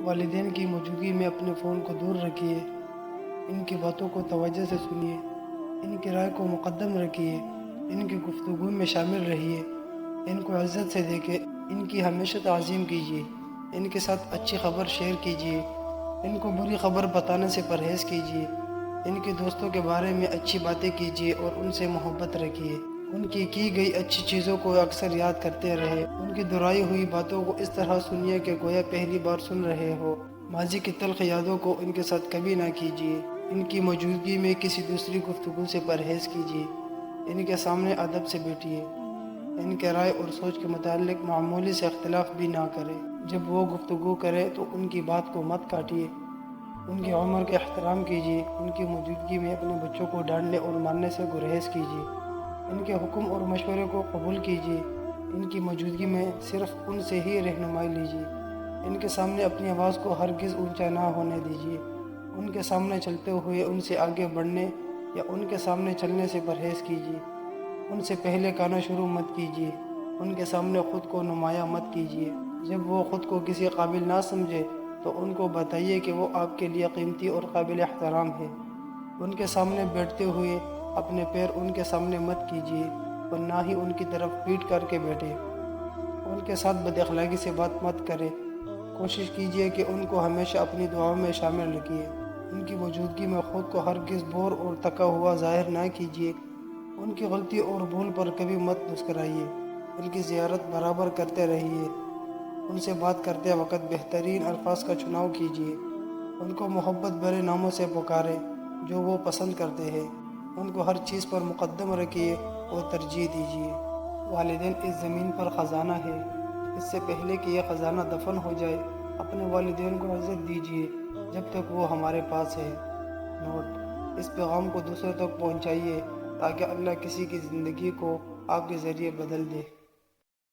والدین کی موجودگی میں اپنے فون کو دور رکھیے، ان کی باتوں کو توجہ سے سنیے، ان کی رائے کو مقدم رکھیے، ان کی گفتگو میں شامل رہیے، ان کو عزت سے دیکھیں، ان کی ہمیشہ تعظیم کیجیے، ان کے ساتھ اچھی خبر شیئر کیجیے، ان کو بری خبر بتانے سے پرہیز کیجیے، ان کے دوستوں کے بارے میں اچھی باتیں کیجیے اور ان سے محبت رکھیے، ان کی گئی اچھی چیزوں کو اکثر یاد کرتے رہے، ان کی دہرائی ہوئی باتوں کو اس طرح سنیے کہ گویا پہلی بار سن رہے ہو، ماضی کی تلخ یادوں کو ان کے ساتھ کبھی نہ کیجیے، ان کی موجودگی میں کسی دوسری گفتگو سے پرہیز کیجیے، ان کے سامنے ادب سے بیٹھیے، ان کے رائے اور سوچ کے متعلق معمولی سے اختلاف بھی نہ کرے، جب وہ گفتگو کرے تو ان کی بات کو مت کاٹیے، ان کی عمر کا احترام کیجیے، ان کی موجودگی میں اپنے بچوں کو ڈانٹنے اور مارنے سے گریز کیجیے، ان کے حکم اور مشورے کو قبول کیجیے، ان کی موجودگی میں صرف ان سے ہی رہنمائی لیجیے، ان کے سامنے اپنی آواز کو ہرگز اونچا نہ ہونے دیجیے، ان کے سامنے چلتے ہوئے ان سے آگے بڑھنے یا ان کے سامنے چلنے سے پرہیز کیجیے، ان سے پہلے کہنا شروع مت کیجیے، ان کے سامنے خود کو نمایاں مت کیجیے، جب وہ خود کو کسی قابل نہ سمجھے تو ان کو بتائیے کہ وہ آپ کے لیے قیمتی اور قابل احترام ہے، ان کے سامنے بیٹھتے ہوئے اپنے پیر ان کے سامنے مت کیجیے اور نہ ہی ان کی طرف پیٹ کر کے بیٹھے، ان کے ساتھ بد اخلاقی سے بات مت کرے، کوشش کیجیے کہ ان کو ہمیشہ اپنی دعاؤں میں شامل رکھیے، ان کی موجودگی میں خود کو ہرگز بور اور تھکا ہوا ظاہر نہ کیجیے، ان کی غلطی اور بھول پر کبھی مت مسکرائیے، ان کی زیارت برابر کرتے رہیے، ان سے بات کرتے وقت بہترین الفاظ کا چناؤ کیجیے، ان کو محبت بھرے ناموں سے پکاریں جو وہ پسند کرتے ہیں، ان کو ہر چیز پر مقدم رکھیے اور ترجیح دیجیے۔ والدین اس زمین پر خزانہ ہے، اس سے پہلے کہ یہ خزانہ دفن ہو جائے اپنے والدین کو عزت دیجیے جب تک وہ ہمارے پاس ہے۔ نوٹ: اس پیغام کو دوسروں تک پہنچائیے تاکہ اللہ کسی کی زندگی کو آپ کے ذریعے بدل دے۔